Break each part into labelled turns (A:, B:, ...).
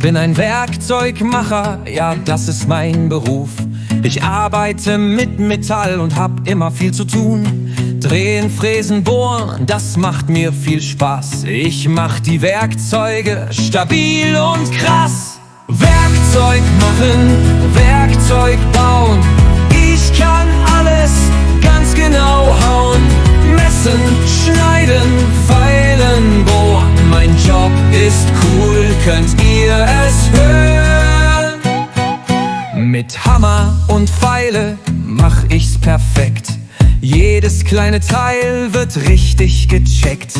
A: bin ein Werkzeugmacher, ja, das ist mein Beruf. Ich arbeite mit Metall und hab immer viel zu tun. Drehen, fräsen, bohren, das macht mir viel Spaß. Ich mach die Werkzeuge stabil und krass. Werkzeug machen, Werkzeug bauen. Ich kann alles ganz genau hauen. Messen, schneiden, feilen, bohren. Mein Job ist cool, könnt ihr es hören? Mit Hammer und Feile mach ich's perfekt. Jedes kleine Teil wird richtig gecheckt.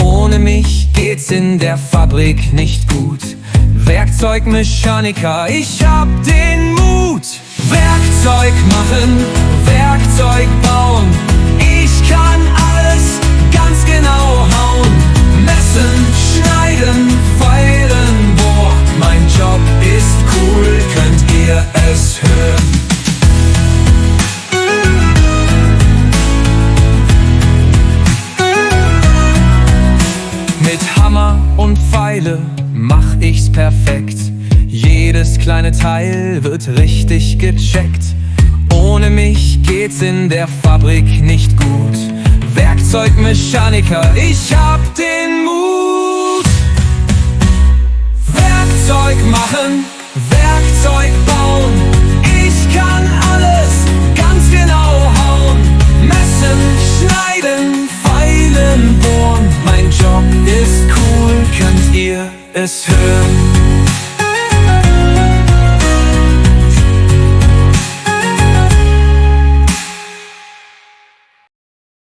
A: Ohne mich geht's in der Fabrik nicht gut. Werkzeugmechaniker, ich hab den Mut. Werkzeug machen, Werkzeug bauen. Ich kann alles ganz genau hauen. Messen, schneiden, feilen, boah. Mein Job ist cool, könnt ihr es hören? Mit Hammer und Feile mach ich's perfekt. Jedes kleine Teil wird richtig gecheckt. Ohne mich geht's in der Fabrik nicht gut. Werkzeugmechaniker, ich hab den Mut. Werkzeug machen, Werkzeug bauen. Ich kann alles ganz genau hauen. Messen, schneiden, feilen, bohren. Mein Job ist cool, könnt ihr es hören?